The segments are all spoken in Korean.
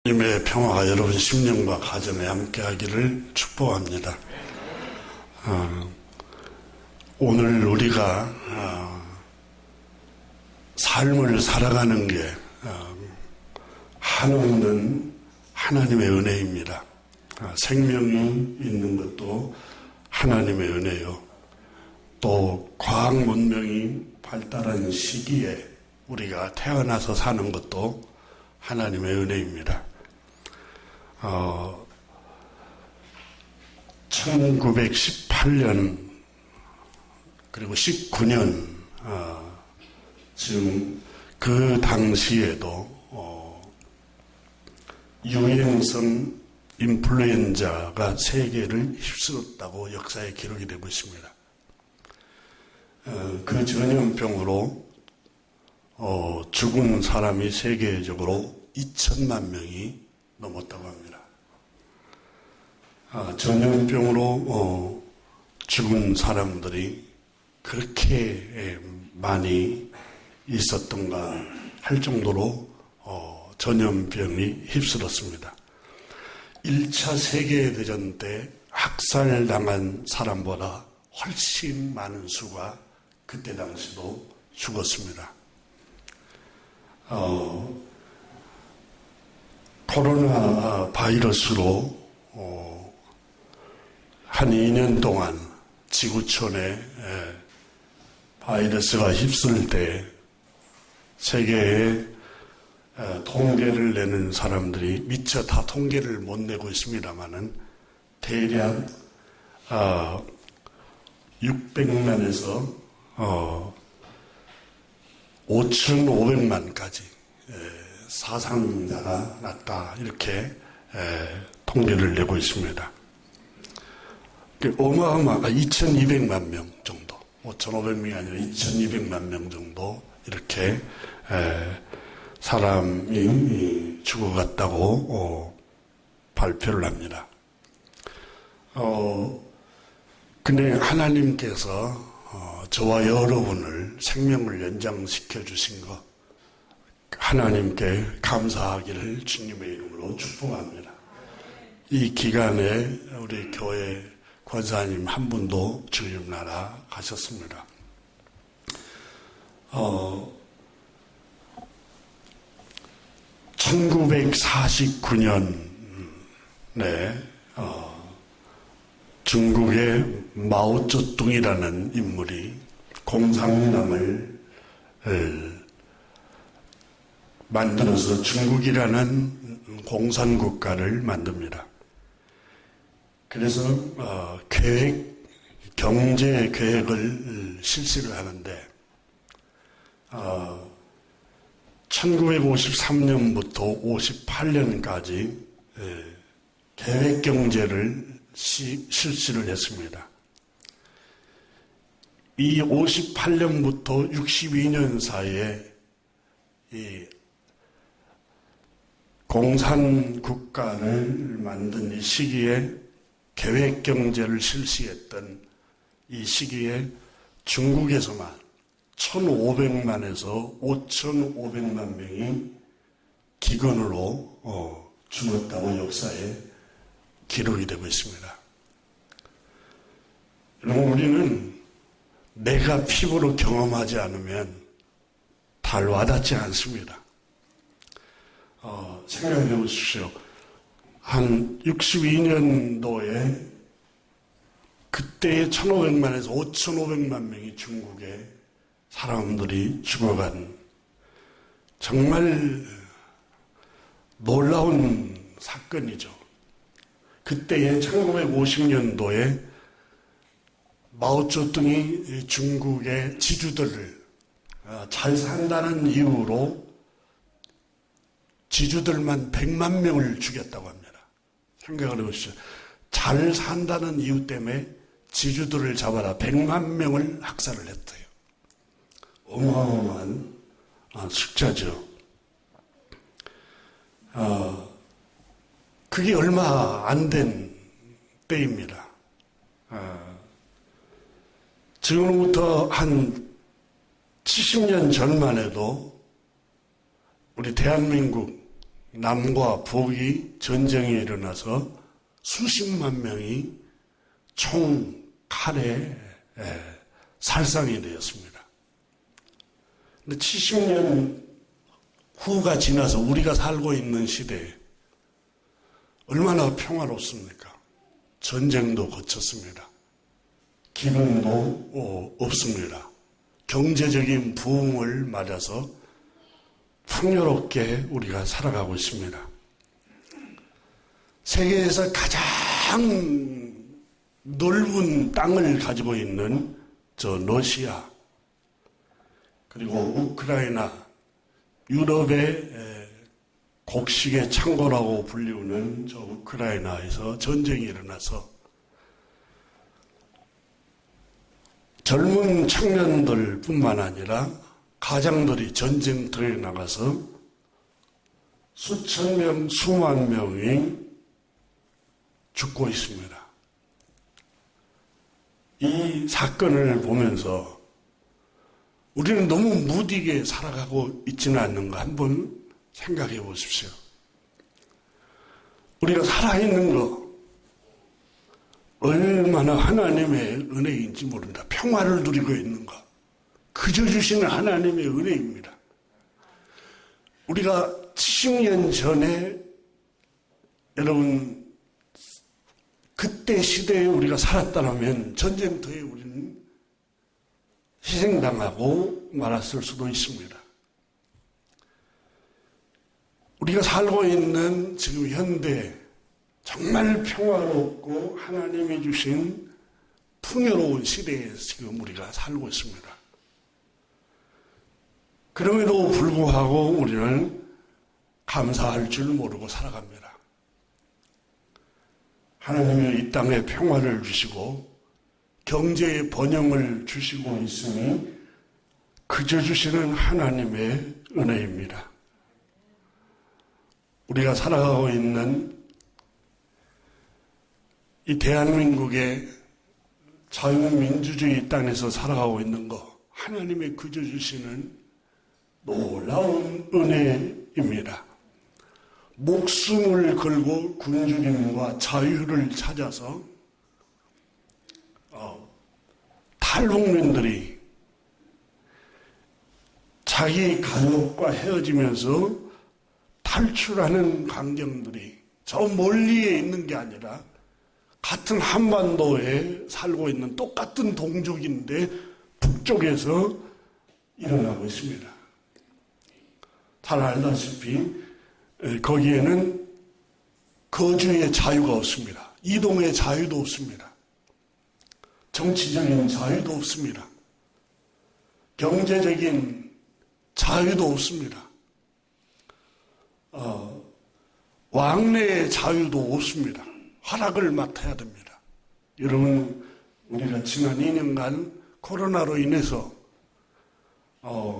하나님의 평화가 여러분 심령과 가정에 함께하기를 축복합니다. 오늘 우리가 삶을 살아가는 게 한없는 하나님의 은혜입니다. 생명이 있는 것도 하나님의 은혜요. 또 과학 문명이 발달한 시기에 우리가 태어나서 사는 것도 하나님의 은혜입니다. 1918년 그리고 19년 지금 그 당시에도 유행성 인플루엔자가 세계를 휩쓸었다고 역사에 기록이 되고 있습니다. 그 전염병으로 죽은 사람이 세계적으로 2천만 명이 넘었다고 합니다. 전염병으로 죽은 사람들이 그렇게 많이 있었던가 할 정도로 전염병이 휩쓸었습니다. 1차 세계대전 때 학살당한 사람보다 훨씬 많은 수가 그때 당시도 죽었습니다. 코로나 바이러스로 한 2년 동안 지구촌에 바이러스가 휩쓸 때 세계에 통계를 내는 사람들이 미처 다 통계를 못 내고 있습니다만은 대략 600만에서 5,500만까지 사상자가 났다 이렇게 통계를 내고 있습니다. 어마어마하게 2,200만 명 정도, 5,500명이 아니라 2,200만 명 정도 이렇게 사람이 죽어갔다고 발표를 합니다. 근데 하나님께서 저와 여러분을 생명을 연장시켜 주신 것 하나님께 감사하기를 주님의 이름으로 축복합니다. 이 기간에 우리 교회 권사님 한 분도 주님 나라 가셨습니다. 1949년에 중국의 마오쩌둥이라는 인물이 공산당을 만들어서 중국이라는 공산국가를 만듭니다. 그래서 경제 계획을 실시를 하는데 1953년부터 58년까지 계획 경제를 실시를 했습니다. 이 58년부터 62년 사이에 이 공산국가를 만든 이 시기에 계획 경제를 실시했던 이 시기에 중국에서만 1,500만에서 5,500만 명이 기근으로 죽었다고 역사에 기록이 되고 있습니다. 여러분, 우리는 내가 피부로 경험하지 않으면 잘 와닿지 않습니다. 생각해 보십시오. 한 62년도에 그때의 1,500만에서 5,500만 명이 중국에 사람들이 죽어간 정말 놀라운 사건이죠. 그때의 1950년도에 마오쩌둥이 중국의 지주들을 잘 산다는 이유로 지주들만 100만 명을 죽였다고 합니다. 생각을 해보시죠. 잘 산다는 이유 때문에 지주들을 잡아라 100만 명을 학살을 했대요. 어마어마한 숫자죠. 그게 얼마 안 된 때입니다. 지금부터 한 70년 전만 해도 우리 대한민국 남과 북이 전쟁이 일어나서 수십만 명이 총 칼에 살상이 되었습니다. 근데 70년 후가 지나서 우리가 살고 있는 시대에 얼마나 평화롭습니까? 전쟁도 거쳤습니다. 기름도 없습니다. 경제적인 부흥을 맞아서 풍요롭게 우리가 살아가고 있습니다. 세계에서 가장 넓은 땅을 가지고 있는 저 러시아, 그리고 우크라이나, 유럽의 곡식의 창고라고 불리우는 저 우크라이나에서 전쟁이 일어나서 젊은 청년들 뿐만 아니라 가장들이 전쟁터에 나가서 수천 명, 수만 명이 죽고 있습니다. 이 사건을 보면서 우리는 너무 무디게 살아가고 있지는 않는가 한번 생각해 보십시오. 우리가 살아있는 거 얼마나 하나님의 은혜인지 모른다. 평화를 누리고 있는 거 그저 주시는 하나님의 은혜입니다. 우리가 70년 전에 여러분 그때 시대에 우리가 살았다면 전쟁터에 우리는 희생당하고 말았을 수도 있습니다. 우리가 살고 있는 지금 현대 정말 평화롭고 하나님이 주신 풍요로운 시대에 지금 우리가 살고 있습니다. 그럼에도 불구하고 우리는 감사할 줄 모르고 살아갑니다. 하나님이 이 땅에 평화를 주시고 경제의 번영을 주시고 있으니 그저 주시는 하나님의 은혜입니다. 우리가 살아가고 있는 이 대한민국의 자유민주주의 땅에서 살아가고 있는 거 하나님의 그저 주시는 놀라운 은혜입니다. 목숨을 걸고 굶주림과 자유를 찾아서 탈북민들이 자기 가족과 헤어지면서 탈출하는 광경들이 저 멀리에 있는 게 아니라 같은 한반도에 살고 있는 똑같은 동족인데 북쪽에서 일어나고 있습니다. 잘 알다시피 거기에는 거주의 자유가 없습니다. 이동의 자유도 없습니다. 정치적인 자유도 없습니다. 경제적인 자유도 없습니다. 왕래의 자유도 없습니다. 허락을 맡아야 됩니다. 여러분, 우리가 지난 2년간 코로나로 인해서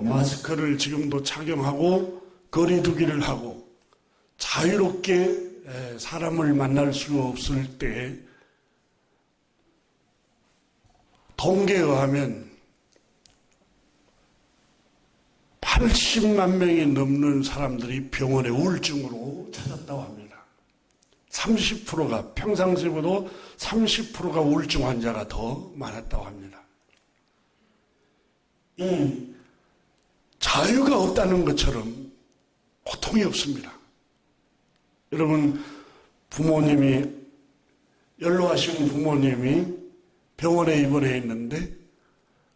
마스크를 지금도 착용하고 거리 두기를 하고 자유롭게 사람을 만날 수 없을 때 통계에 의하면 80만 명이 넘는 사람들이 병원에 우울증으로 찾았다고 합니다. 30%가 평상시보다 30%가 우울증 환자가 더 많았다고 합니다. 이 자유가 없다는 것처럼 고통이 없습니다. 여러분, 부모님이 연로하신 부모님이 병원에 입원해 있는데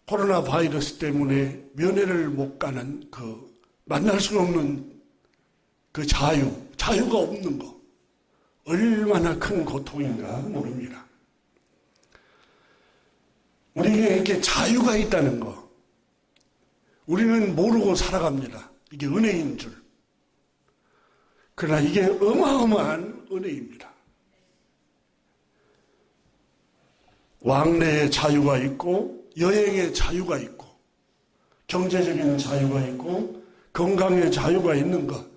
코로나 바이러스 때문에 면회를 못 가는 만날 수 없는 그 자유가 없는 거 얼마나 큰 고통인가 모릅니다. 우리에게 이렇게 자유가 있다는 거 우리는 모르고 살아갑니다. 이게 은혜인 줄. 그러나 이게 어마어마한 은혜입니다. 왕래의 자유가 있고 여행의 자유가 있고 경제적인 자유가 있고 건강의 자유가 있는 것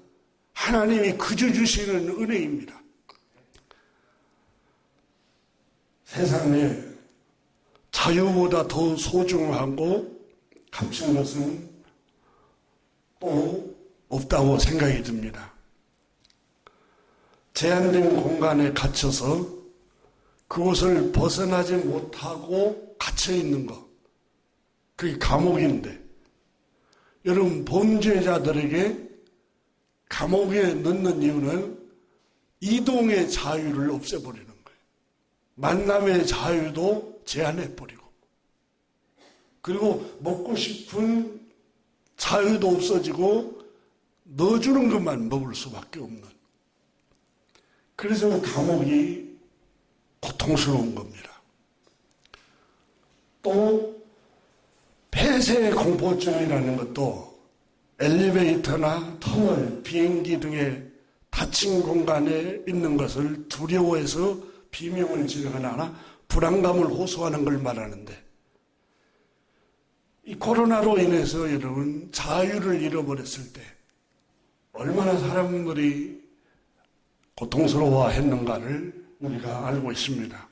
하나님이 그저 주시는 은혜입니다. 세상에 자유보다 더 소중하고 값진 것은 또 없다고 생각이 듭니다. 제한된 공간에 갇혀서 그곳을 벗어나지 못하고 갇혀 있는 것. 그게 감옥인데, 여러분, 범죄자들에게 감옥에 넣는 이유는 이동의 자유를 없애버리는 거예요. 만남의 자유도 제한해버리고, 그리고 먹고 싶은 자유도 없어지고 넣어주는 것만 먹을 수밖에 없는. 그래서 감옥이 고통스러운 겁니다. 또 폐쇄 공포증이라는 것도 엘리베이터나 터널, 비행기 등의 닫힌 공간에 있는 것을 두려워해서 비명을 지르거나 불안감을 호소하는 걸 말하는데, 이 코로나로 인해서 여러분 자유를 잃어버렸을 때 얼마나 사람들이 고통스러워했는가를 우리가 알고 있습니다.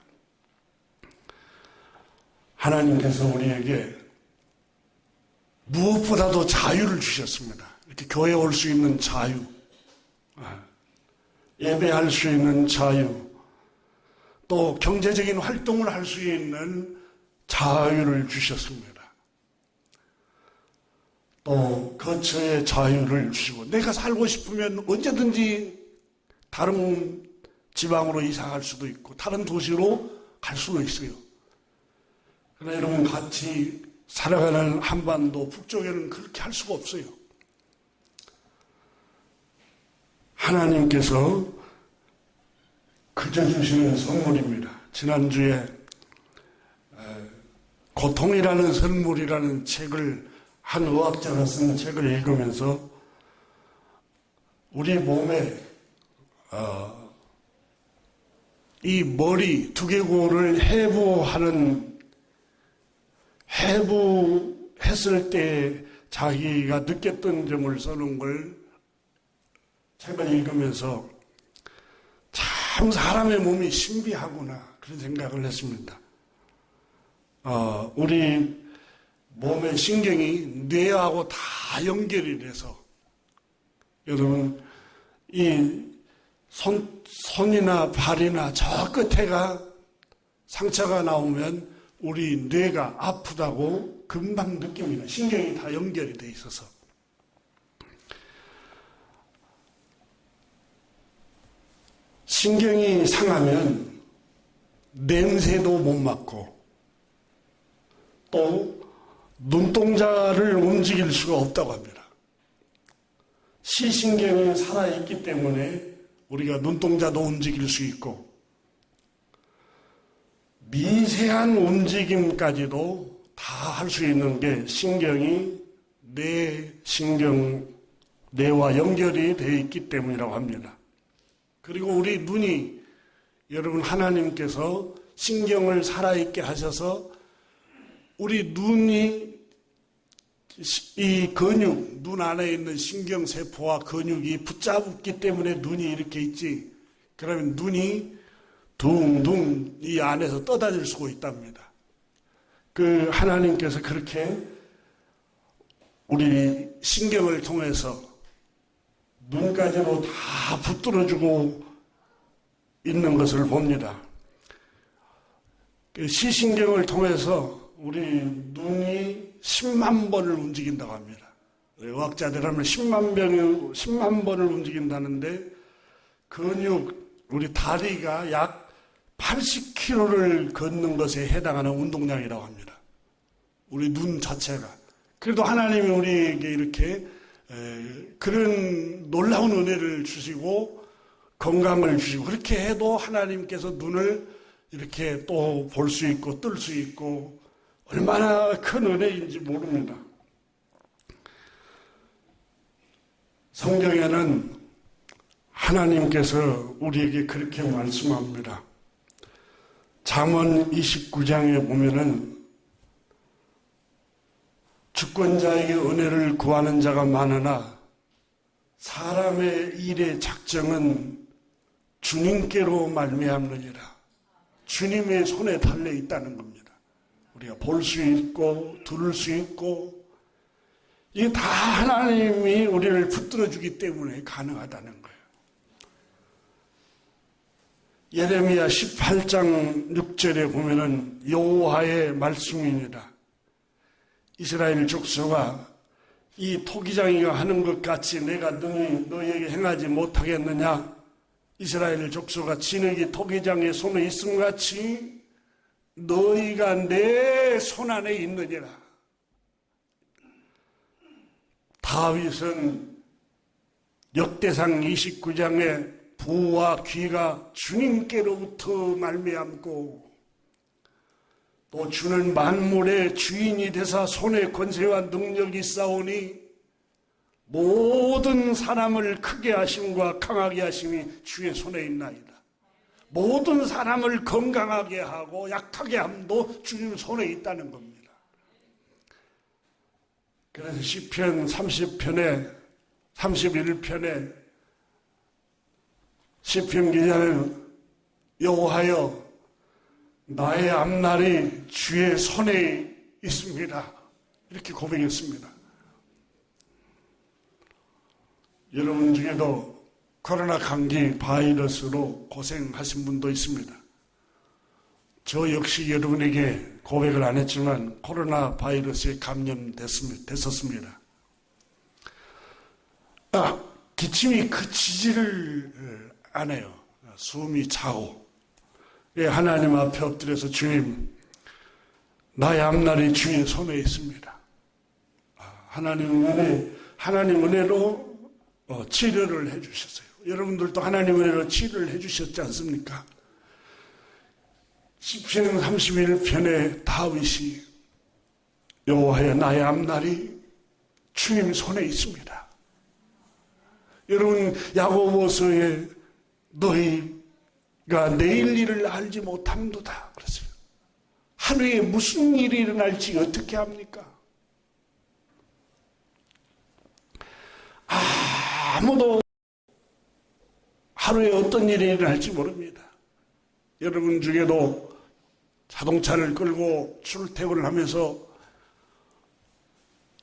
하나님께서 우리에게 무엇보다도 자유를 주셨습니다. 이렇게 교회에 올 수 있는 자유, 예배할 수 있는 자유, 또 경제적인 활동을 할 수 있는 자유를 주셨습니다. 또 거처의 자유를 주시고, 내가 살고 싶으면 언제든지 다른 지방으로 이사갈 수도 있고 다른 도시로 갈 수도 있어요. 그러나 여러분, 같이 살아가는 한반도 북쪽에는 그렇게 할 수가 없어요. 하나님께서 그저 주시는 선물입니다. 지난주에 고통이라는 선물이라는 책을, 한 의학자가 쓴 책을 읽으면서 우리 몸에 이 머리 두개골을 해부했을 때 자기가 느꼈던 점을 써놓은 걸 책을 읽으면서 참 사람의 몸이 신비하구나, 그런 생각을 했습니다. 우리 몸의 신경이 뇌하고 다 연결이 돼서, 여러분, 이 손이나 발이나 저 끝에가 상처가 나오면 우리 뇌가 아프다고 금방 느낍니다. 신경이 다 연결이 돼 있어서. 신경이 상하면 냄새도 못 맡고 또 눈동자를 움직일 수가 없다고 합니다. 시신경이 살아있기 때문에 우리가 눈동자도 움직일 수 있고 미세한 움직임까지도 다 할 수 있는 게 신경이 뇌와 연결이 되어 있기 때문이라고 합니다. 그리고 우리 눈이, 여러분, 하나님께서 신경을 살아있게 하셔서 우리 눈이, 이 근육, 눈 안에 있는 신경세포와 근육이 붙잡기 때문에 눈이 이렇게 있지, 그러면 눈이 둥둥 이 안에서 떠다닐 수가 있답니다. 그 하나님께서 그렇게 우리 신경을 통해서 눈까지도 다 붙들어주고 있는 것을 봅니다. 시신경을 통해서 우리 눈이 10만 번을 움직인다고 합니다. 의학자들 하면 10만 번을 움직인다는데, 근육, 우리 다리가 약 80km를 걷는 것에 해당하는 운동량이라고 합니다. 우리 눈 자체가. 그래도 하나님이 우리에게 이렇게 그런 놀라운 은혜를 주시고 건강을 주시고, 그렇게 해도 하나님께서 눈을 이렇게 또 볼 수 있고 뜰 수 있고 얼마나 큰 은혜인지 모릅니다. 성경에는 하나님께서 우리에게 그렇게 말씀합니다. 잠언 29장에 보면은 주권자에게 은혜를 구하는 자가 많으나 사람의 일의 작정은 주님께로 말미암느니라. 주님의 손에 달려 있다는 겁니다. 우리가 볼 수 있고 들을 수 있고 이게 다 하나님이 우리를 붙들어 주기 때문에 가능하다는 거예요. 예레미야 18장 6절에 보면은 여호와의 말씀이니라. 이스라엘 족속아, 이 토기장이가 하는 것 같이 내가 너희에게 행하지 못하겠느냐? 이스라엘 족속아, 진흙이 토기장의 손에 있음 같이 너희가 내 손 안에 있느니라. 다윗은 역대상 29장에 부와 귀가 주님께로부터 말미암고 또 주는 만물의 주인이 되사 손에 권세와 능력이 있사오니 모든 사람을 크게 하심과 강하게 하심이 주의 손에 있나이다. 모든 사람을 건강하게 하고 약하게 함도 주님 손에 있다는 겁니다. 그래서 시편 30편에 31편에 시편 기자는 여호와여, 나의 앞날이 주의 손에 있습니다. 이렇게 고백했습니다. 여러분 중에도 코로나 감기 바이러스로 고생하신 분도 있습니다. 저 역시 여러분에게 고백을 안 했지만 코로나 바이러스에 감염됐었습니다. 기침이 그치지를 않아요. 숨이 차고. 하나님 앞에 엎드려서 주님, 나의 앞날이 주의 손에 있습니다. 하나님 은혜로 치료를 해주셨어요. 여러분들도 하나님 은혜로 치료를 해주셨지 않습니까? 시편 31편에 다윗이 여호와여, 나의 앞날이 주님 손에 있습니다. 여러분, 야고보서에 너희가 내일 일을 알지 못함도다 그랬어요. 하루에 무슨 일이 일어날지 어떻게 합니까? 아무도 하루에 어떤 일이 일어날지 모릅니다. 여러분 중에도 자동차를 끌고 출퇴근을 하면서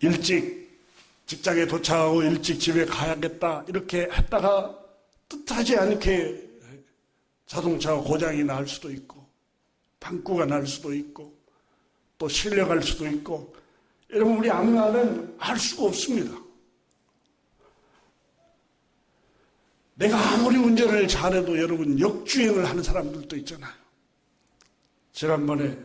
일찍 직장에 도착하고 일찍 집에 가야겠다 이렇게 했다가 뜻하지 않게 자동차가 고장이 날 수도 있고 방구가 날 수도 있고 또 실려갈 수도 있고, 여러분 우리 앞날은 알 수가 없습니다. 내가 아무리 운전을 잘해도 여러분 역주행을 하는 사람들도 있잖아요. 지난번에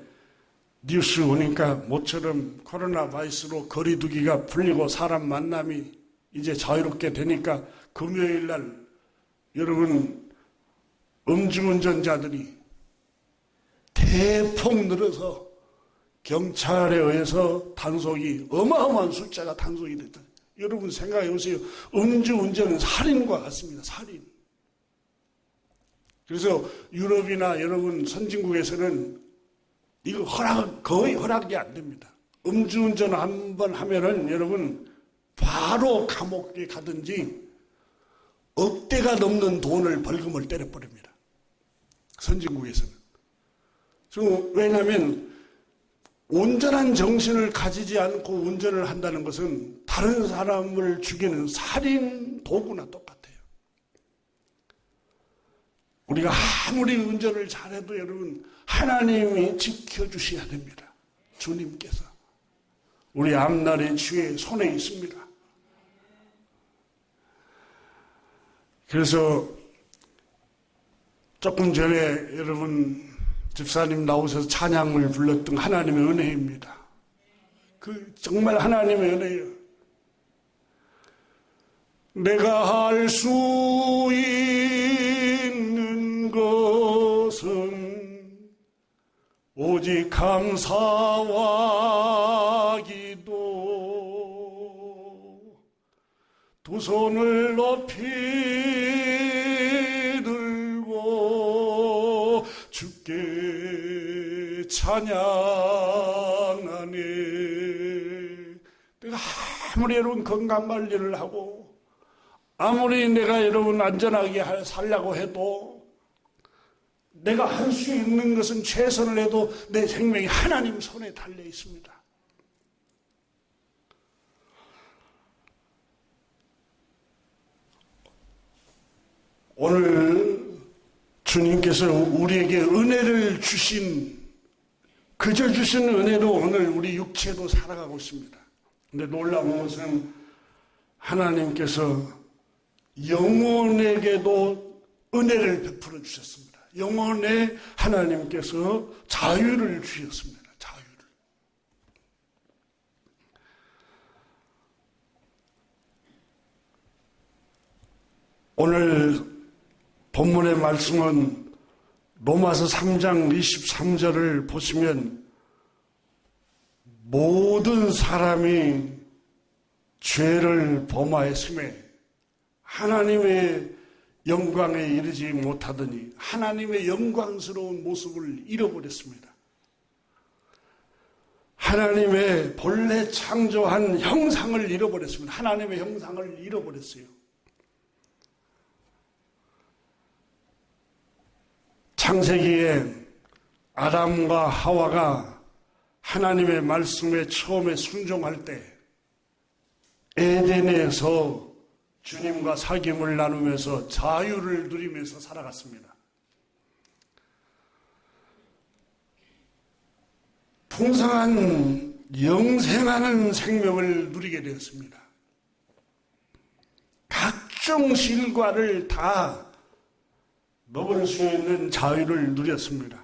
뉴스 보니까 모처럼 코로나 바이러스로 거리두기가 풀리고 사람 만남이 이제 자유롭게 되니까 금요일 날 여러분 음주운전자들이 대폭 늘어서 경찰에 의해서 단속이 어마어마한 숫자가 단속이 됐다. 여러분 생각해 보세요. 음주운전은 살인과 같습니다. 살인. 그래서 유럽이나 여러분 선진국에서는 이거 거의 허락이 안 됩니다. 음주운전 한번 하면은 여러분 바로 감옥에 가든지 억대가 넘는 돈을 벌금을 때려버립니다. 선진국에서는. 왜냐하면 온전한 정신을 가지지 않고 운전을 한다는 것은 다른 사람을 죽이는 살인 도구나 똑같아요. 우리가 아무리 운전을 잘해도 여러분 하나님이 지켜주셔야 됩니다. 주님께서. 우리 앞날이 주의 손에 있습니다. 그래서 조금 전에 여러분 집사님 나오셔서 찬양을 불렀던 하나님의 은혜입니다. 그 정말 하나님의 은혜예요. 내가 할 수 있는 것은 오직 감사와 기도, 두 손을 높이 들고 주께 찬양하네. 내가 아무리 여러분 건강관리를 하고 아무리 내가 여러분 안전하게 살려고 해도 내가 할 수 있는 것은 최선을 해도 내 생명이 하나님 손에 달려 있습니다. 오늘 주님께서 우리에게 은혜를 주신, 그저 주신 은혜로 오늘 우리 육체도 살아가고 있습니다. 근데 놀라운 것은 하나님께서 영혼에게도 은혜를 베풀어 주셨습니다. 영혼에 하나님께서 자유를 주셨습니다. 자유를. 오늘 본문의 말씀은 로마서 3장 23절을 보시면 모든 사람이 죄를 범하였음에 하나님의 영광에 이르지 못하더니 하나님의 영광스러운 모습을 잃어버렸습니다. 하나님의 본래 창조한 형상을 잃어버렸습니다. 하나님의 형상을 잃어버렸어요. 창세기에 아담과 하와가 하나님의 말씀에 처음에 순종할 때 에덴에서 주님과 사귐을 나누면서 자유를 누리면서 살아갔습니다. 풍성한 영생하는 생명을 누리게 되었습니다. 각종 실과를 다 먹을 수 있는 자유를 누렸습니다.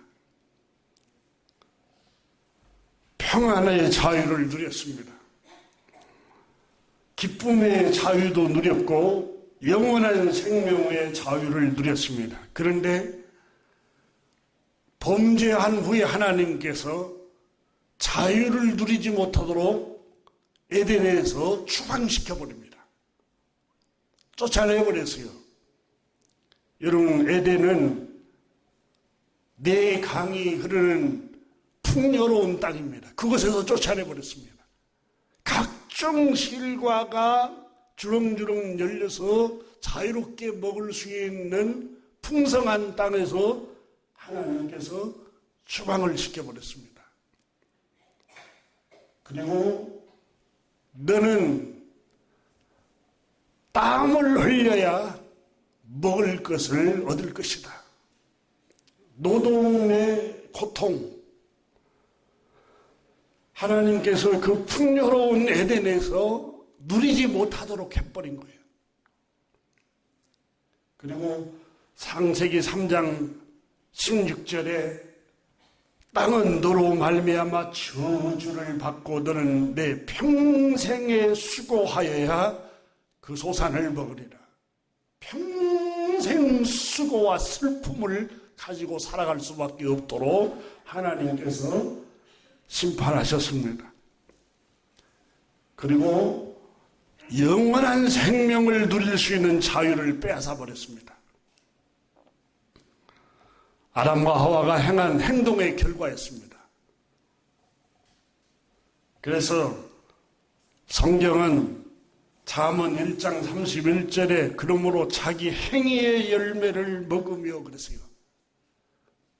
평안의 자유를 누렸습니다. 기쁨의 자유도 누렸고 영원한 생명의 자유를 누렸습니다. 그런데 범죄한 후에 하나님께서 자유를 누리지 못하도록 에덴에서 추방시켜버립니다. 쫓아내버렸어요. 여러분, 에덴은 네 강이 흐르는 풍요로운 땅입니다. 그곳에서 쫓아내버렸습니다. 각종 실과가 주렁주렁 열려서 자유롭게 먹을 수 있는 풍성한 땅에서 하나님께서 추방을 시켜버렸습니다. 그리고 너는 땀을 흘려야 먹을 것을 얻을 것이다. 노동의 고통, 하나님께서 그 풍요로운 에덴에서 누리지 못하도록 해버린 거예요. 그리고 창세기 3장 16절에 땅은 너로 말미암아 저주를 받고 너는 내 평생에 수고하여야 그 소산을 먹으리라. 평생 수고와 슬픔을 가지고 살아갈 수밖에 없도록 하나님께서 심판하셨습니다. 그리고 영원한 생명을 누릴 수 있는 자유를 빼앗아 버렸습니다. 아담과 하와가 행한 행동의 결과였습니다. 그래서 성경은 잠언 1장 31절에 그러므로 자기 행위의 열매를 먹으며 그랬어요.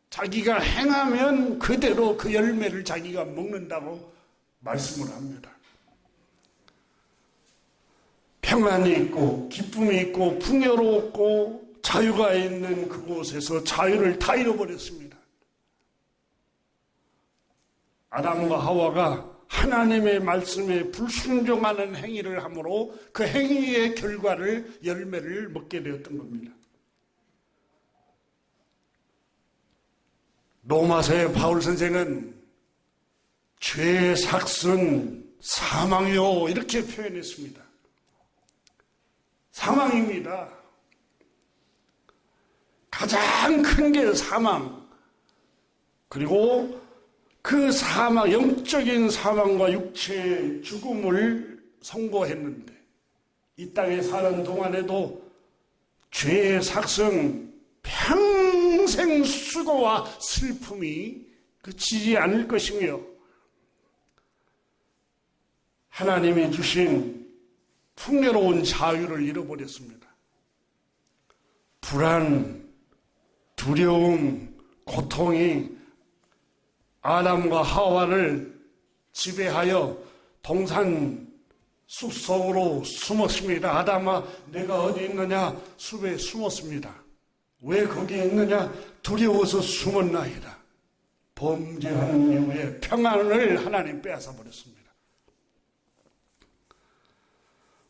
자기가 행하면 그대로 그 열매를 자기가 먹는다고 말씀을 합니다. 평안이 있고 기쁨이 있고 풍요롭고 자유가 있는 그곳에서 자유를 다 잃어버렸습니다. 아담과 하와가 하나님의 말씀에 불순종하는 행위를 함으로 그 행위의 결과를 열매를 먹게 되었던 겁니다. 로마서의 바울 선생은 죄의 삭은 사망이요 이렇게 표현했습니다. 사망입니다. 가장 큰 게 사망. 그리고 그 사망, 영적인 사망과 육체의 죽음을 선고했는데 이 땅에 사는 동안에도 죄의 삭은 평생 수고와 슬픔이 그치지 않을 것이며 하나님이 주신 풍요로운 자유를 잃어버렸습니다. 불안, 두려움, 고통이 아담과 하와를 지배하여 동산 숲 속으로 숨었습니다. 아담아, 내가 어디 있느냐? 숲에 숨었습니다. 왜 거기에 있느냐? 두려워서 숨었나이다. 범죄하는 이후에 평안을 하나님 빼앗아 버렸습니다.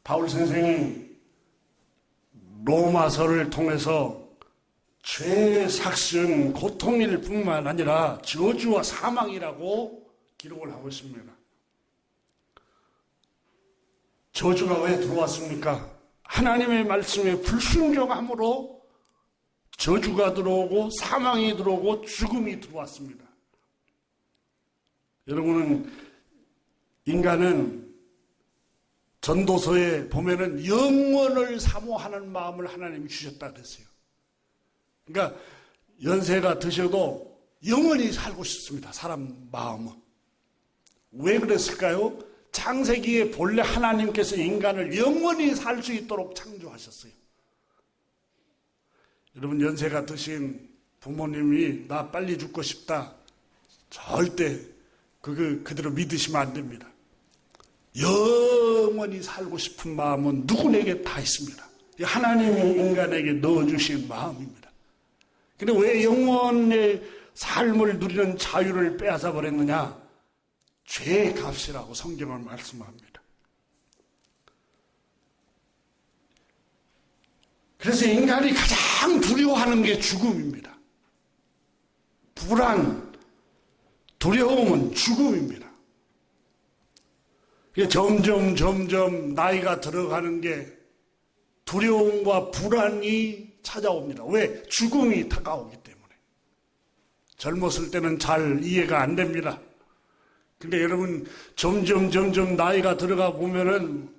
바울 선생이 로마서를 통해서 죄의 삭은 고통일 뿐만 아니라 저주와 사망이라고 기록을 하고 있습니다. 저주가 왜 들어왔습니까? 하나님의 말씀에 불순종함으로 저주가 들어오고 사망이 들어오고 죽음이 들어왔습니다. 여러분은 인간은 전도서에 보면은 영원을 사모하는 마음을 하나님이 주셨다 그랬어요. 그러니까 연세가 드셔도 영원히 살고 싶습니다. 사람 마음은. 왜 그랬을까요? 창세기에 본래 하나님께서 인간을 영원히 살 수 있도록 창조하셨어요. 여러분 연세가 드신 부모님이 나 빨리 죽고 싶다. 절대 그대로 믿으시면 안 됩니다. 영원히 살고 싶은 마음은 누구에게 다 있습니다. 하나님이 인간에게 넣어주신 마음입니다. 근데 왜 영원의 삶을 누리는 자유를 빼앗아 버렸느냐? 죄의 값이라고 성경은 말씀합니다. 그래서 인간이 가장 두려워하는 게 죽음입니다. 불안, 두려움은 죽음입니다. 점점 나이가 들어가는 게 두려움과 불안이 찾아옵니다. 왜? 죽음이 다가오기 때문에. 젊었을 때는 잘 이해가 안 됩니다. 근데 여러분 점점 나이가 들어가 보면은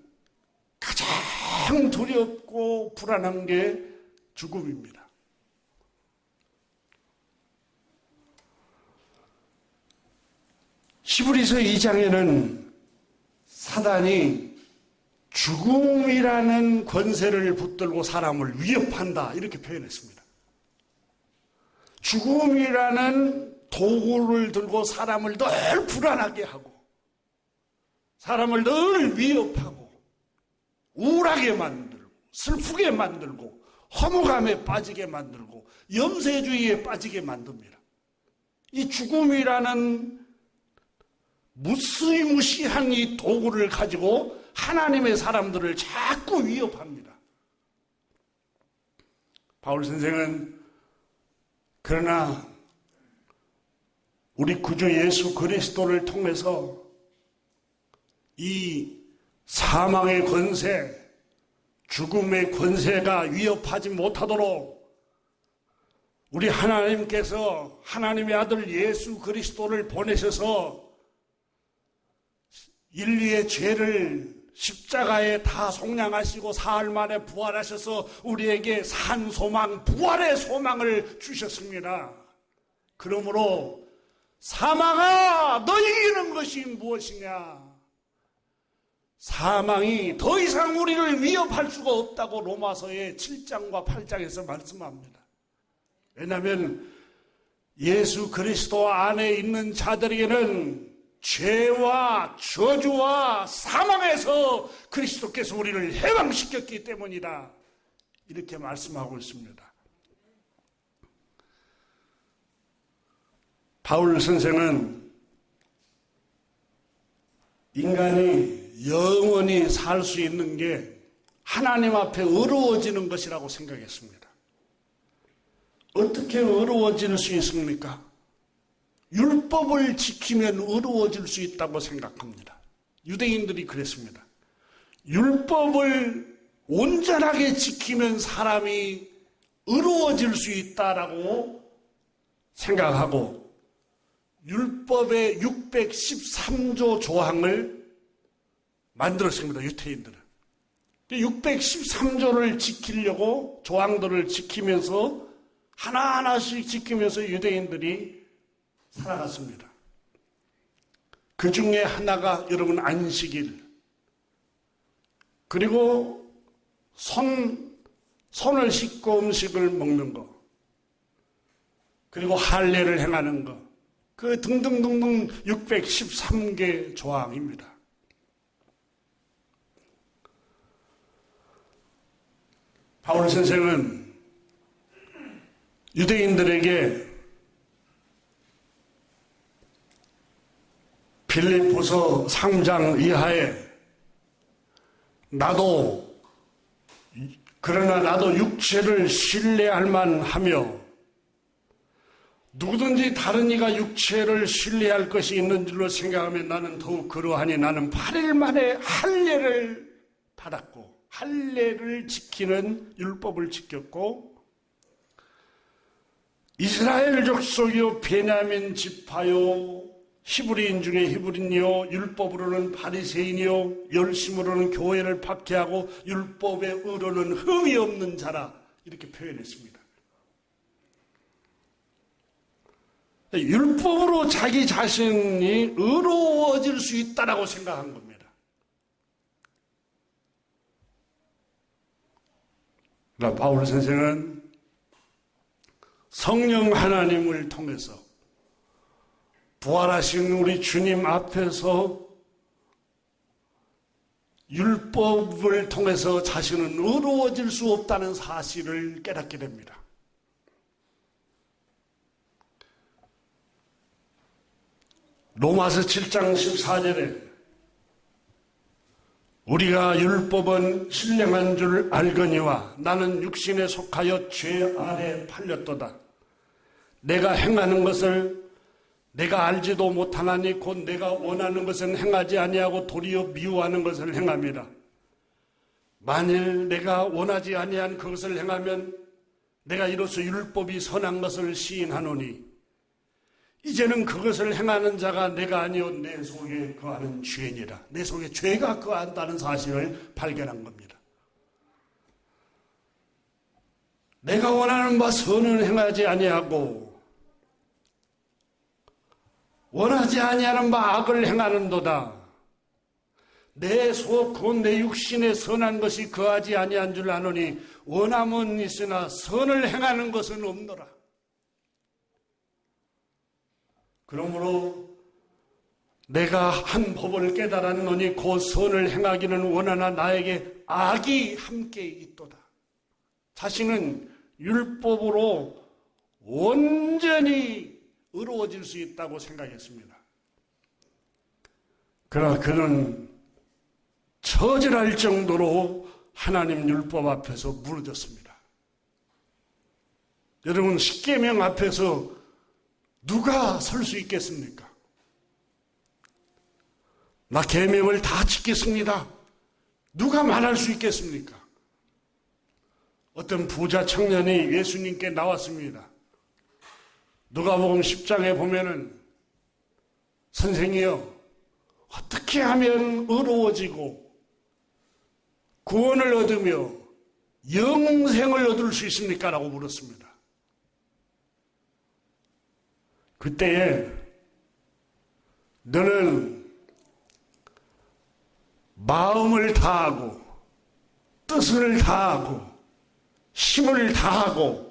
가장 두렵고 불안한 게 죽음입니다. 히브리서 2장에는 사단이 죽음이라는 권세를 붙들고 사람을 위협한다 이렇게 표현했습니다. 죽음이라는 도구를 들고 사람을 늘 불안하게 하고 사람을 늘 위협하고 우울하게 만들고 슬프게 만들고 허무감에 빠지게 만들고 염세주의에 빠지게 만듭니다. 이 죽음이라는 무시무시한 이 도구를 가지고 하나님의 사람들을 자꾸 위협합니다. 바울 선생은 그러나 우리 구주 예수 그리스도를 통해서 이 사망의 권세, 죽음의 권세가 위협하지 못하도록 우리 하나님께서 하나님의 아들 예수 그리스도를 보내셔서 인류의 죄를 십자가에 다 속량하시고 사흘 만에 부활하셔서 우리에게 산 소망, 부활의 소망을 주셨습니다. 그러므로 사망아, 너 이기는 것이 무엇이냐? 사망이 더 이상 우리를 위협할 수가 없다고 로마서의 7장과 8장에서 말씀합니다. 왜냐하면 예수 그리스도 안에 있는 자들에게는 죄와 저주와 사망에서 그리스도께서 우리를 해방시켰기 때문이다. 이렇게 말씀하고 있습니다. 바울 선생은 인간이 영원히 살 수 있는 게 하나님 앞에 의로워지는 것이라고 생각했습니다. 어떻게 의로워질 수 있습니까? 율법을 지키면 의로워질 수 있다고 생각합니다. 유대인들이 그랬습니다. 율법을 온전하게 지키면 사람이 의로워질 수 있다라고 생각하고 율법의 613조 조항을 만들었습니다. 유대인들은. 613조를 지키려고 조항들을 지키면서 하나하나씩 지키면서 유대인들이 살아갔습니다. 그 중에 하나가 여러분 안식일, 그리고 손을 씻고 음식을 먹는 것, 그리고 할례를 행하는 것, 그 등등등등 613개 조항입니다. 바울 선생은 유대인들에게 빌립보서 3장 이하에 그러나 나도 육체를 신뢰할 만하며 누구든지 다른 이가 육체를 신뢰할 것이 있는 줄로 생각하면 나는 더욱 그러하니 나는 8일 만에 할례를 받았고 할례를 지키는 율법을 지켰고 이스라엘 족속이요 베냐민 지파요 히브리인 중에 히브리인이요 율법으로는 바리새인이요 열심으로는 교회를 박해하고 율법의 의로는 흠이 없는 자라 이렇게 표현했습니다. 율법으로 자기 자신이 의로워질 수 있다라고 생각한 겁니다. 그러나 바울 선생은 성령 하나님을 통해서 부활하신 우리 주님 앞에서 율법을 통해서 자신은 의로워질 수 없다는 사실을 깨닫게 됩니다. 로마서 7장 14절에 우리가 율법은 신령한 줄 알거니와 나는 육신에 속하여 죄 아래 팔렸도다. 내가 행하는 것을 내가 알지도 못하나니 곧 내가 원하는 것은 행하지 아니하고 도리어 미워하는 것을 행함이라. 만일 내가 원하지 아니한 그것을 행하면 내가 이로써 율법이 선한 것을 시인하노니 이제는 그것을 행하는 자가 내가 아니요 내 속에 거하는 죄니라. 내 속에 죄가 거한다는 사실을 발견한 겁니다. 내가 원하는 바 선은 행하지 아니하고 원하지 아니하는 바 악을 행하는도다. 내 속 곧 내 육신에 선한 것이 거하지 아니한 줄 아노니 원함은 있으나 선을 행하는 것은 없노라. 그러므로 내가 한 법을 깨달았노니 곧 선을 행하기는 원하나 나에게 악이 함께 있도다. 자신은 율법으로 온전히 의로워질 수 있다고 생각했습니다. 그러나 그는 처절할 정도로 하나님 율법 앞에서 무너졌습니다. 여러분, 십계명 앞에서 누가 설 수 있겠습니까? 나 계명을 다 지켰습니다. 누가 말할 수 있겠습니까? 어떤 부자 청년이 예수님께 나왔습니다. 누가복음 10장에 보면은 선생이여 어떻게 하면 의로워지고 구원을 얻으며 영생을 얻을 수 있습니까? 라고 물었습니다. 그때에 너는 마음을 다하고 뜻을 다하고 힘을 다하고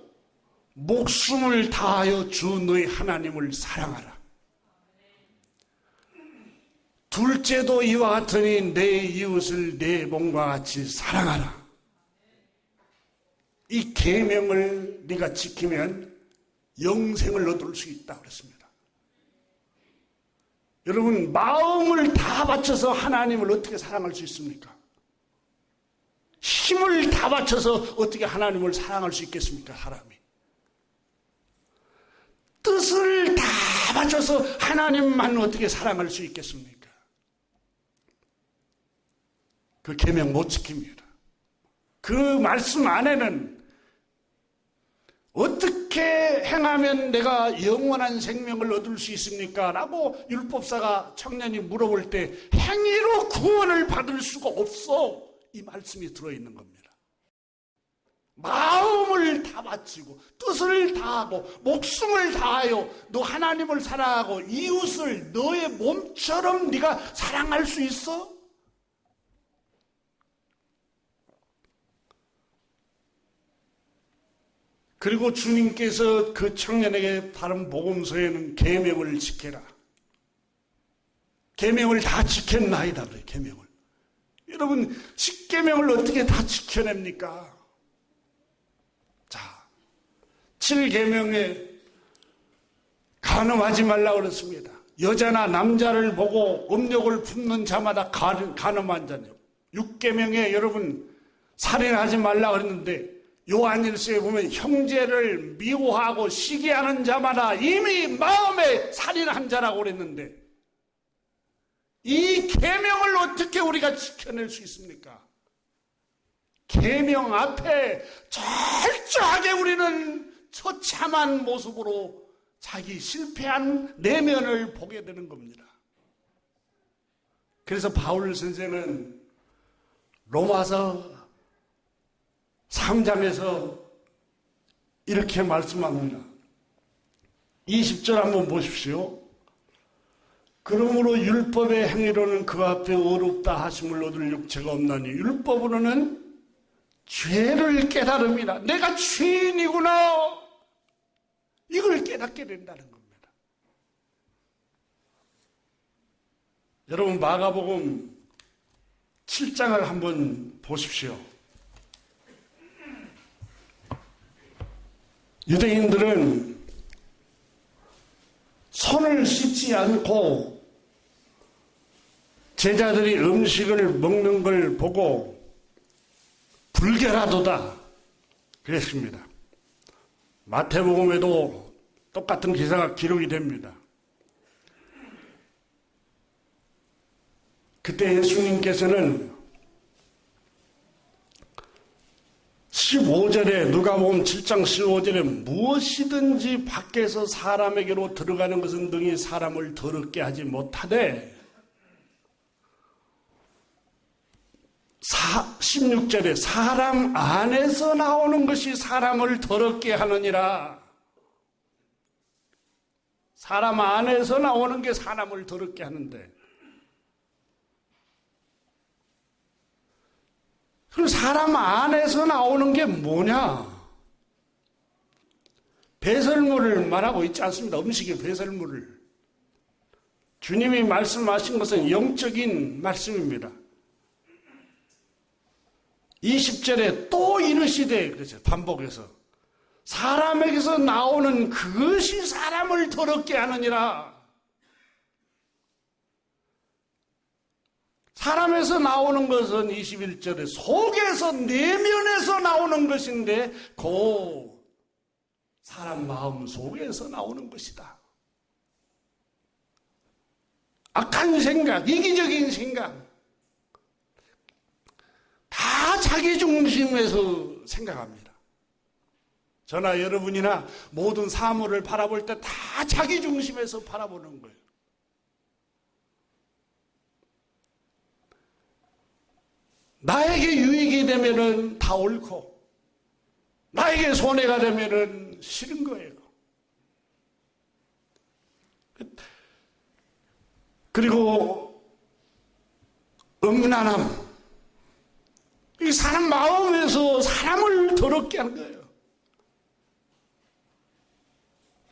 목숨을 다하여 주 너의 하나님을 사랑하라. 둘째도 이와 같으니 내 이웃을 내 몸과 같이 사랑하라. 이 계명을 네가 지키면 영생을 얻을 수 있다 그랬습니다. 여러분, 마음을 다 바쳐서 하나님을 어떻게 사랑할 수 있습니까? 힘을 다 바쳐서 어떻게 하나님을 사랑할 수 있겠습니까? 사람이. 뜻을 다 바쳐서 하나님만 어떻게 사랑할 수 있겠습니까? 그 계명 못 지킵니다. 그 말씀 안에는 어떻게 행하면 내가 영원한 생명을 얻을 수 있습니까? 라고 율법사가 청년이 물어볼 때 행위로 구원을 받을 수가 없어. 이 말씀이 들어있는 겁니다. 마음을 다 바치고 뜻을 다하고 목숨을 다하여 너 하나님을 사랑하고 이웃을 너의 몸처럼 네가 사랑할 수 있어? 그리고 주님께서 그 청년에게 다른 복음서에는 계명을 지켜라. 계명을 다 지켰나이다 그래요. 계명을. 여러분, 십계명을 어떻게 다 지켜냅니까? 자, 7계명에 간음하지 말라고 그랬습니다. 여자나 남자를 보고 음욕을 품는 자마다 간음한 자네요. 6계명에 여러분 살인하지 말라고 그랬는데 요한일서에 보면 형제를 미워하고 시기하는 자마다 이미 마음에 살인한 자라고 그랬는데 이 계명을 어떻게 우리가 지켜낼 수 있습니까? 계명 앞에 철저하게 우리는 처참한 모습으로 자기 실패한 내면을 보게 되는 겁니다. 그래서 바울 선생은 로마서 3장에서 이렇게 말씀합니다. 20절 한번 보십시오. 그러므로 율법의 행위로는 그 앞에 어렵다 하심을 얻을 육체가 없나니 율법으로는 죄를 깨달음이라. 내가 죄인이구나. 이걸 깨닫게 된다는 겁니다. 여러분 마가복음 7장을 한번 보십시오. 유대인들은 손을 씻지 않고 제자들이 음식을 먹는 걸 보고 불결하도다 그랬습니다. 마태복음에도 똑같은 기사가 기록이 됩니다. 그때 예수님께서는 15절에 누가복음 7장 15절에 무엇이든지 밖에서 사람에게로 들어가는 것은 능히 사람을 더럽게 하지 못하되 16절에 사람 안에서 나오는 것이 사람을 더럽게 하느니라. 사람 안에서 나오는 게 사람을 더럽게 하는데 그럼 사람 안에서 나오는 게 뭐냐? 배설물을 말하고 있지 않습니다. 음식의 배설물을. 주님이 말씀하신 것은 영적인 말씀입니다. 20절에 또 이르시되 그렇죠. 반복해서 사람에게서 나오는 그것이 사람을 더럽게 하느니라. 사람에서 나오는 것은 21절에 속에서 내면에서 나오는 것인데 그 사람 마음 속에서 나오는 것이다. 악한 생각, 이기적인 생각, 다 자기 중심에서 생각합니다. 저나 여러분이나 모든 사물을 바라볼 때 다 자기 중심에서 바라보는 거예요. 나에게 유익이 되면은 다 옳고 나에게 손해가 되면은 싫은 거예요. 그리고 음란함, 이 사람 마음에서 사람을 더럽게 하는 거예요.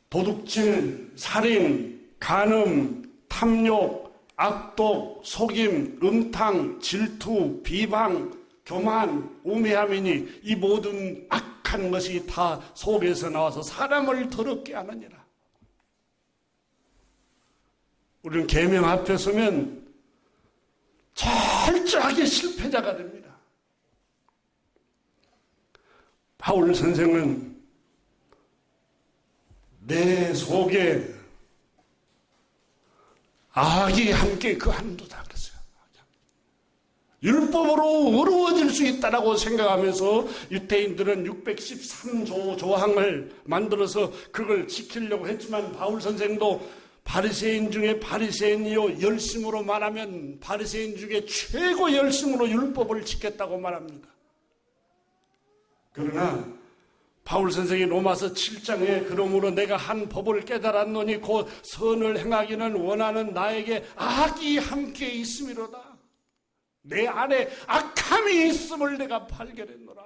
도둑질, 살인, 간음, 탐욕, 악독, 속임, 음탕, 질투, 비방, 교만, 우매함이니 이 모든 악한 것이 다 속에서 나와서 사람을 더럽게 하느니라. 우리는 계명 앞에 서면 철저하게 실패자가 됩니다. 바울 선생은 내 속에 악이 함께 거하는도다 그랬어요. 율법으로 어려워질 수 있다고 생각하면서 유대인들은 613조 조항을 만들어서 그걸 지키려고 했지만 바울 선생도 바리새인 중에 바리새인이요 열심으로 말하면 바리새인 중에 최고 열심으로 율법을 지켰다고 말합니다. 그러나 바울 선생이 로마서 7장에 그러므로 내가 한 법을 깨달았노니 곧 선을 행하기는 원하는 나에게 악이 함께 있음이로다. 내 안에 악함이 있음을 내가 발견했노라.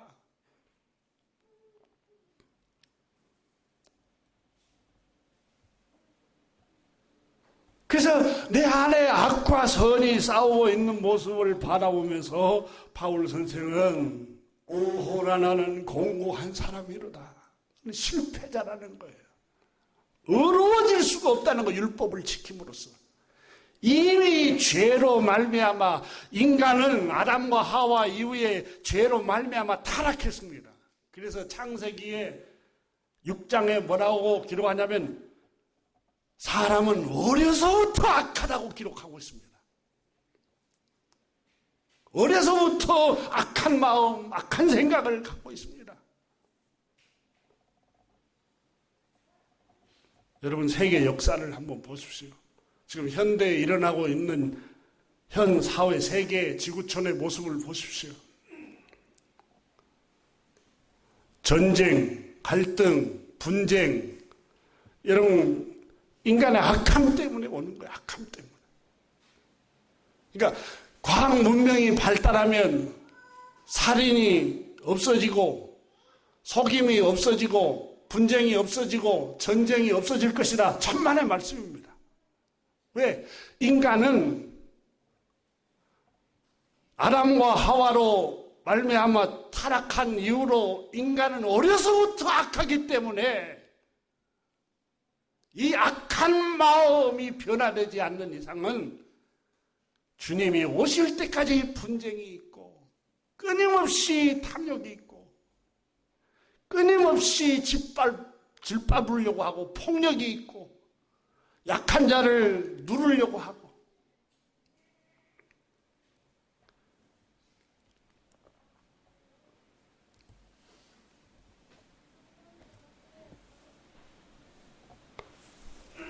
그래서 내 안에 악과 선이 싸우고 있는 모습을 바라보면서 바울 선생은 오호라 나는 공고한 사람이로다. 실패자라는 거예요. 어려워질 수가 없다는 거, 율법을 지킴으로써. 이미 죄로 말미암아 인간은 아담과 하와 이후에 죄로 말미암아 타락했습니다. 그래서 창세기에 6장에 뭐라고 기록하냐면 사람은 어려서부터 악하다고 기록하고 있습니다. 어려서부터 악한 마음, 악한 생각을 갖고 있습니다. 여러분, 세계 역사를 한번 보십시오. 지금 현대에 일어나고 있는 현 사회, 세계, 지구촌의 모습을 보십시오. 전쟁, 갈등, 분쟁, 이런 인간의 악함 때문에 오는 거예요. 악함 때문에. 그러니까 과학 문명이 발달하면 살인이 없어지고 속임이 없어지고 분쟁이 없어지고 전쟁이 없어질 것이다. 천만의 말씀입니다. 왜? 인간은 아담과 하와로 말미암아 타락한 이후로 인간은 어려서부터 악하기 때문에 이 악한 마음이 변화되지 않는 이상은 주님이 오실 때까지 분쟁이 있고 끊임없이 탐욕이 있고 끊임없이 짓밟으려고 하고 폭력이 있고 약한 자를 누르려고 하고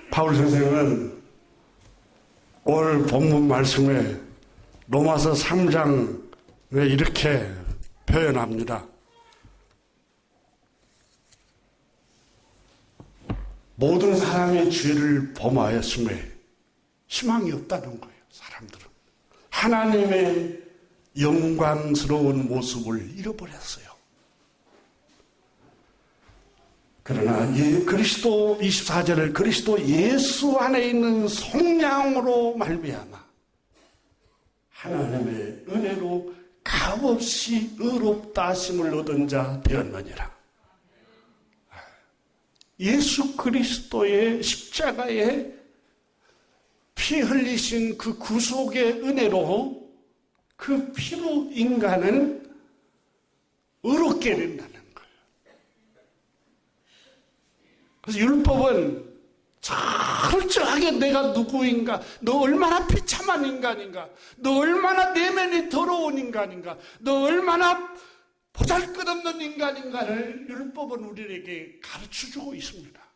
바울 선생은 오늘 본문 말씀에 로마서 3장에 이렇게 표현합니다. 모든 사람이 죄를 범하였음에 희망이 없다는 거예요. 사람들은 하나님의 영광스러운 모습을 잃어버렸어요. 그러나 그리스도 24절을 그리스도 예수 안에 있는 속량으로 말미암아 하나님의 은혜로 값없이 의롭다 하심을 얻은 자 되었느니라. 예수 그리스도의 십자가에 피 흘리신 그 구속의 은혜로 그 피로 인간은 의롭게 된다는 거예요. 그래서 율법은 철저하게 내가 누구인가, 너 얼마나 비참한 인간인가, 너 얼마나 내면이 더러운 인간인가, 너 얼마나 보잘것없는 인간인가를 율법은 우리에게 가르쳐주고 있습니다.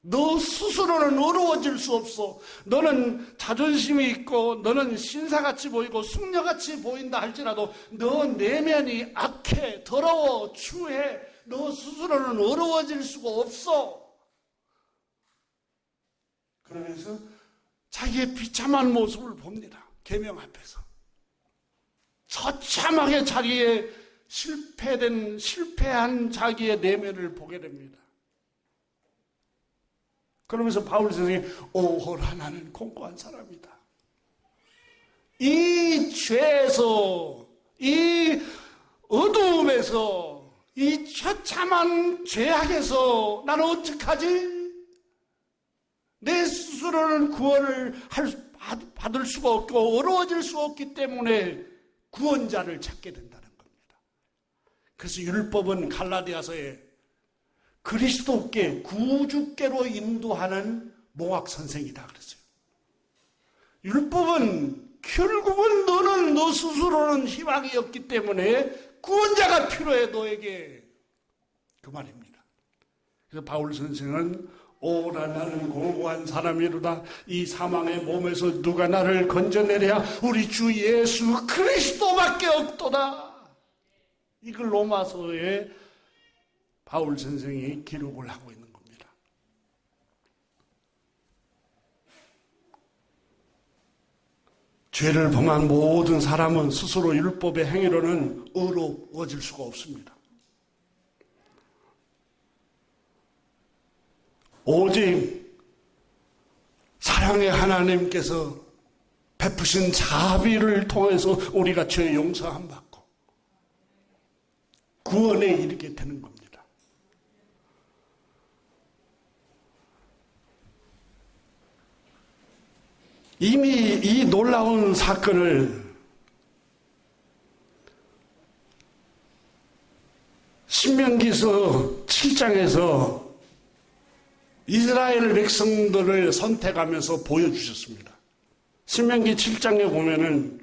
너 스스로는 어려워질 수 없어. 너는 자존심이 있고 너는 신사같이 보이고 숙녀같이 보인다 할지라도 너 내면이 악해, 더러워, 추해. 너 스스로는 어려워질 수가 없어. 그러면서 자기의 비참한 모습을 봅니다. 계명 앞에서. 처참하게 자기의 실패한 자기의 내면을 보게 됩니다. 그러면서 바울 선생이 오호라 나는 공고한 사람이다. 이 죄에서, 이 어두움에서, 이 처참한 죄악에서 나는 어떡하지? 내 스스로는 구원을 받을 수가 없고 어려워질 수 없기 때문에 구원자를 찾게 된다는 겁니다. 그래서 율법은 갈라디아서에 그리스도께 구주께로 인도하는 몽학 선생이다 그랬어요. 율법은 결국은 너는 너 스스로는 희망이 없기 때문에 구원자가 필요해 너에게. 그 말입니다. 그래서 바울 선생은 오라 나는 공고한 사람이로다. 이 사망의 몸에서 누가 나를 건져내랴. 우리 주 예수 그리스도밖에 없도다. 이걸 로마서에 바울 선생이 기록을 하고 있는 겁니다. 죄를 범한 모든 사람은 스스로 율법의 행위로는 의로워질 수가 없습니다. 오직 사랑의 하나님께서 베푸신 자비를 통해서 우리가 죄 용서함 받고 구원에 이르게 되는 겁니다. 이미 이 놀라운 사건을 신명기서 7장에서 이스라엘 백성들을 선택하면서 보여주셨습니다. 신명기 7장에 보면은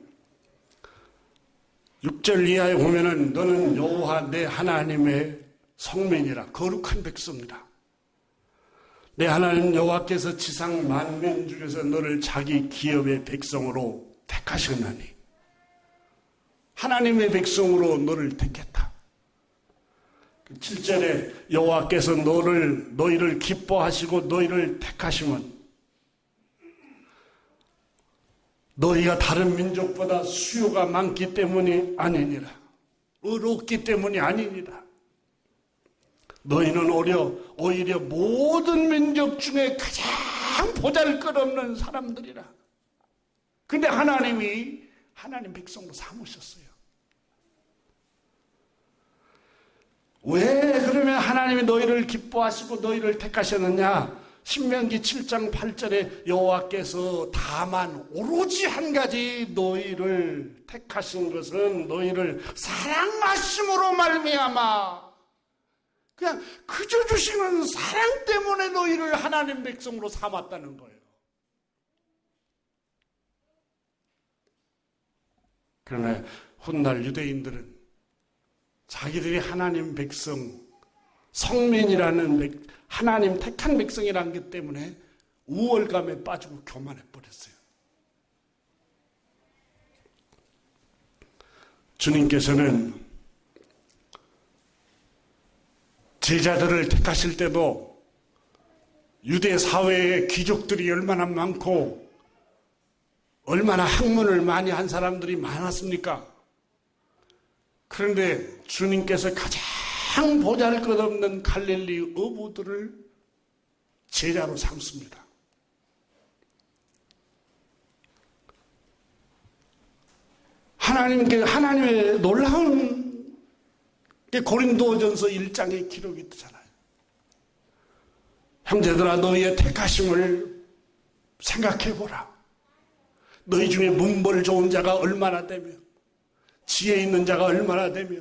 6절 이하에 보면은 너는 여호와 내 하나님의 성민이라 거룩한 백성이라. 내 하나님 여호와께서 지상 만민 중에서 너를 자기 기업의 백성으로 택하셨나니 하나님의 백성으로 너를 택했다. 7절에 여호와께서 너희를 기뻐하시고 너희를 택하시면 너희가 다른 민족보다 수요가 많기 때문이 아니니라. 의롭기 때문이 아니니라. 너희는 오히려 모든 민족 중에 가장 보잘것없는 사람들이라. 근데 하나님이 하나님 백성으로 삼으셨어요. 왜 그러면 하나님이 너희를 기뻐하시고 너희를 택하셨느냐? 신명기 7장 8절에 여호와께서 다만 오로지 한 가지 너희를 택하신 것은 너희를 사랑하심으로 말미암아 그냥 그저 주시는 사랑 때문에 너희를 하나님 백성으로 삼았다는 거예요. 그러나 훗날 유대인들은 자기들이 하나님 백성, 성민이라는 하나님 택한 백성이라는 것 때문에 우월감에 빠지고 교만해 버렸어요. 주님께서는 제자들을 택하실 때도 유대 사회에 귀족들이 얼마나 많고 얼마나 학문을 많이 한 사람들이 많았습니까? 그런데 주님께서 가장 보잘것없는 갈릴리 어부들을 제자로 삼습니다. 하나님의 놀라운 고린도전서 1장의 기록이 있잖아요. 형제들아 너희의 택하심을 생각해보라. 너희 중에 문벌 좋은 자가 얼마나 되며 지혜 있는 자가 얼마나 되며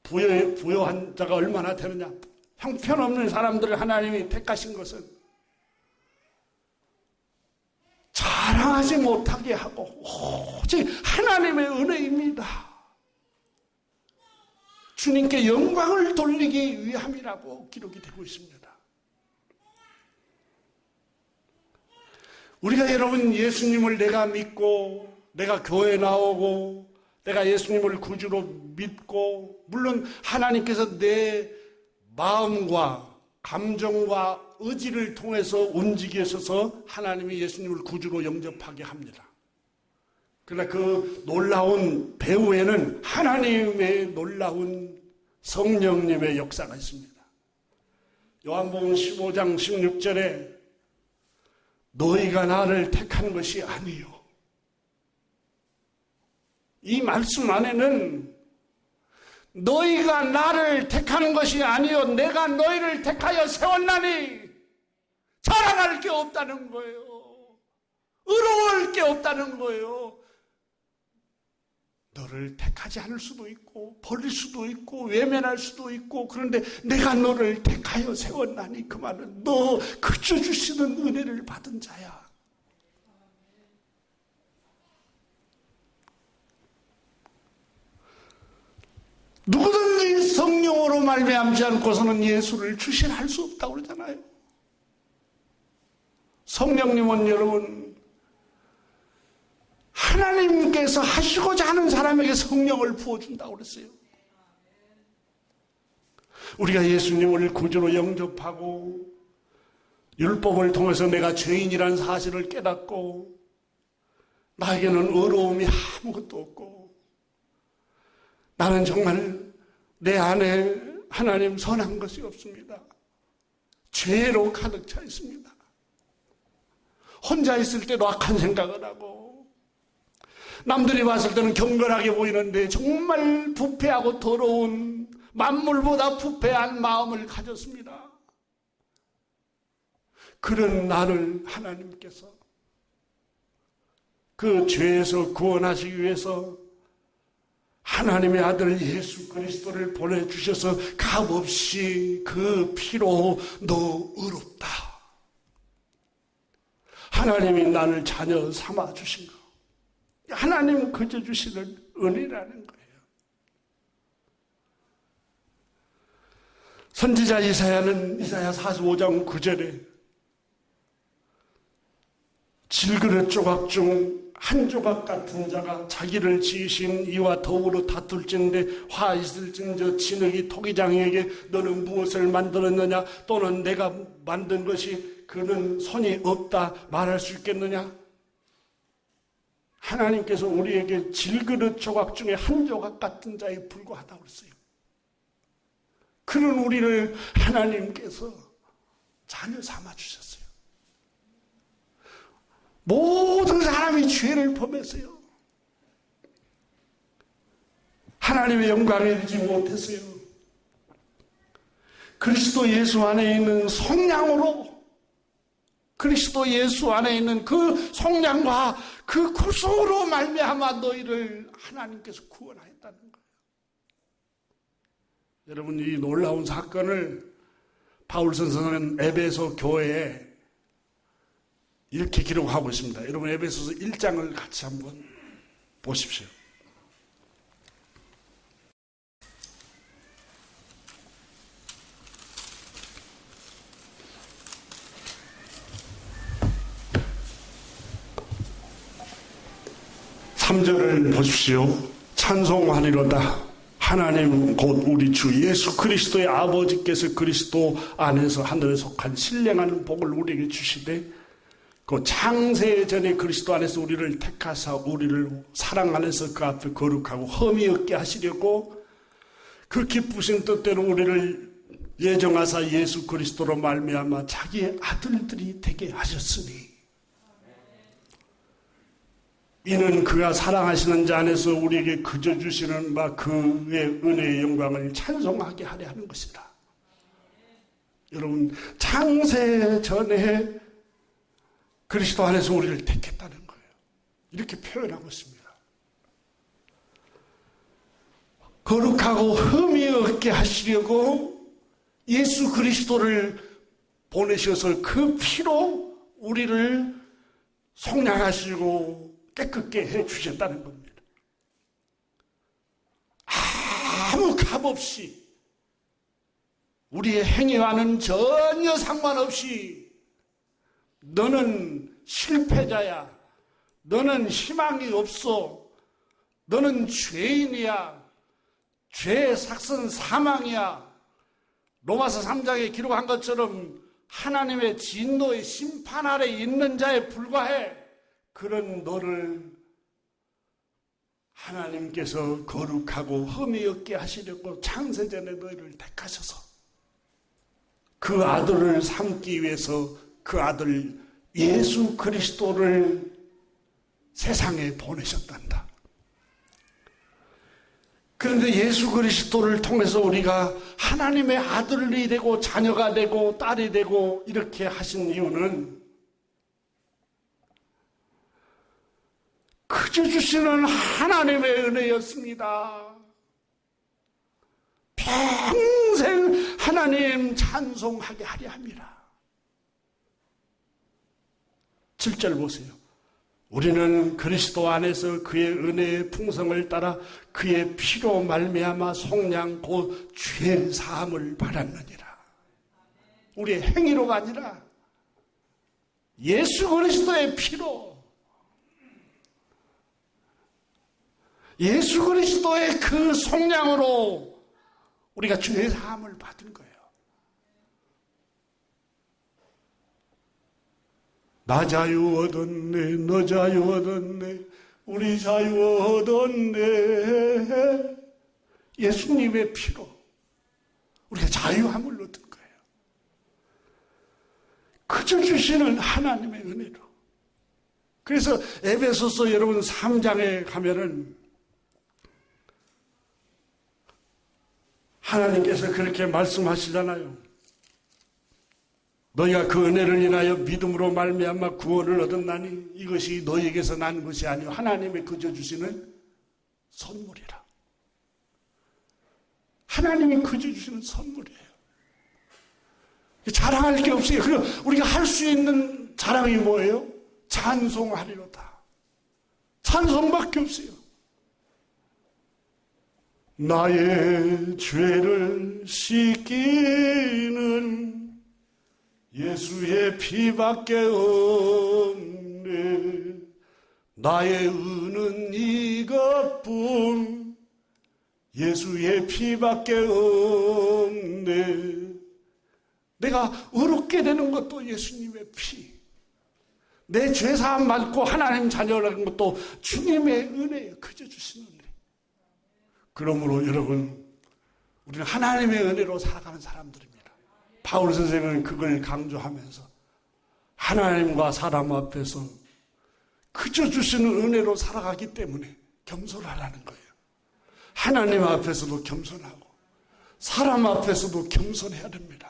부요한 자가 얼마나 되느냐. 형편없는 사람들을 하나님이 택하신 것은 자랑하지 못하게 하고 오직 하나님의 은혜입니다. 주님께 영광을 돌리기 위함이라고 기록이 되고 있습니다. 우리가 여러분 예수님을 내가 믿고 내가 교회 나오고 내가 예수님을 구주로 믿고 물론 하나님께서 내 마음과 감정과 의지를 통해서 움직이셔서 하나님이 예수님을 구주로 영접하게 합니다. 그러나 그 놀라운 배후에는 하나님의 놀라운 성령님의 역사가 있습니다. 요한복음 15장 16절에 너희가 나를 택한 것이 아니요. 이 말씀 안에는 너희가 나를 택하는 것이 아니요 내가 너희를 택하여 세웠나니 자랑할 게 없다는 거예요. 의로울 게 없다는 거예요. 너를 택하지 않을 수도 있고 버릴 수도 있고 외면할 수도 있고 그런데 내가 너를 택하여 세웠나니 그 말은 너 그저 주시는 은혜를 받은 자야. 누구든지 성령으로 말미암지 않고서는 예수를 주시할 수 없다고 그러잖아요. 성령님은 여러분 하나님께서 하시고자 하는 사람에게 성령을 부어준다고 그랬어요. 우리가 예수님을 구주로 영접하고 율법을 통해서 내가 죄인이라는 사실을 깨닫고 나에게는 의로움이 아무것도 없고 나는 정말 내 안에 하나님 선한 것이 없습니다. 죄로 가득 차 있습니다. 혼자 있을 때도 악한 생각을 하고 남들이 봤을 때는 경건하게 보이는데 정말 부패하고 더러운 만물보다 부패한 마음을 가졌습니다. 그런 나를 하나님께서 그 죄에서 구원하시기 위해서 하나님의 아들 예수 그리스도를 보내주셔서 값없이 그 피로 너 의롭다. 하나님이 나를 자녀 삼아주신 거. 하나님은 그저 주시는 은혜라는 거예요. 선지자 이사야는 이사야 45장 9절에 질그릇 조각 중 한 조각 같은 자가 자기를 지으신 이와 더불어 다툴진대 화 있을진저 진흙이 토기장에게 너는 무엇을 만들었느냐 또는 내가 만든 것이 그는 손이 없다 말할 수 있겠느냐. 하나님께서 우리에게 질그릇 조각 중에 한 조각 같은 자에 불과하다고 그랬어요. 그런 우리를 하나님께서 자녀 삼아주셨어요. 모든 사람이 죄를 범했어요. 하나님의 영광에 이르지 못했어요. 그리스도 예수 안에 있는 성량으로 그리스도 예수 안에 있는 그 성량과 그 구속으로 말미암아 너희를 하나님께서 구원하였다는 거예요. 여러분, 이 놀라운 사건을 바울 선생은 에베소 교회에 이렇게 기록하고 있습니다. 여러분, 에베소서 1장을 같이 한번 보십시오. 삼 절을 보십시오. 찬송하리로다. 하나님 곧 우리 주 예수 그리스도의 아버지께서 그리스도 안에서 하늘에 속한 신령한 복을 우리에게 주시되 그 창세 전에 그리스도 안에서 우리를 택하사 우리를 사랑 안에서 그 앞에 거룩하고 흠이 없게 하시려고 그 기쁘신 뜻대로 우리를 예정하사 예수 그리스도로 말미암아 자기의 아들들이 되게 하셨으니 이는 그가 사랑하시는 자 안에서 우리에게 그저 주시는 바 그의 은혜의 영광을 찬송하게 하려 하는 것이다. 여러분, 창세 전에 그리스도 안에서 우리를 택했다는 거예요. 이렇게 표현하고 있습니다. 거룩하고 흠이 없게 하시려고 예수 그리스도를 보내셔서 그 피로 우리를 속량하시고 깨끗게 해주셨다는 겁니다. 아무 값없이 우리의 행위와는 전혀 상관없이 너는 실패자야. 너는 희망이 없어. 너는 죄인이야. 죄의 삭은 사망이야. 로마서 3장에 기록한 것처럼 하나님의 진노의 심판 아래 있는 자에 불과해. 그런 너를 하나님께서 거룩하고 흠이 없게 하시려고 창세전에 너희를 택하셔서 그 아들을 삼기 위해서 그 아들 예수 그리스도를 세상에 보내셨단다. 그런데 예수 그리스도를 통해서 우리가 하나님의 아들이 되고 자녀가 되고 딸이 되고 이렇게 하신 이유는 그저 주시는 하나님의 은혜였습니다. 평생 하나님 찬송하게 하려 합니다. 7절 보세요. 우리는 그리스도 안에서 그의 은혜의 풍성을 따라 그의 피로 말미암아 속량 곧 죄 사함을 받았느니라. 우리의 행위로가 아니라 예수 그리스도의 피로, 예수 그리스도의 그 속량으로 우리가 죄 사함을 받은 거예요. 나 자유 얻었네, 너 자유 얻었네, 우리 자유 얻었네. 예수님의 피로 우리가 자유함을 얻은 거예요. 그저 주시는 하나님의 은혜로. 그래서 에베소서 여러분 3장에 가면은 하나님께서 그렇게 말씀하시잖아요. 너희가 그 은혜를 인하여 믿음으로 말미암아 구원을 얻었나니 이것이 너희에게서 난 것이 아니요 하나님의 거저 주시는 선물이라. 하나님이 거저 주시는 선물이에요. 자랑할 게 없어요. 그럼 우리가 할 수 있는 자랑이 뭐예요? 찬송하리로다. 찬송밖에 없어요. 나의 죄를 씻기는 예수의 피밖에 없네. 나의 의는 이것뿐 예수의 피밖에 없네. 내가 의롭게 되는 것도 예수님의 피. 내 죄사함 받고 하나님 자녀라는 것도 주님의 은혜예요. 그저 주신 은혜. 그러므로 여러분, 우리는 하나님의 은혜로 살아가는 사람들입니다. 바울 선생은 그걸 강조하면서 하나님과 사람 앞에서 그저 주시는 은혜로 살아가기 때문에 겸손하라는 거예요. 하나님 앞에서도 겸손하고 사람 앞에서도 겸손해야 됩니다.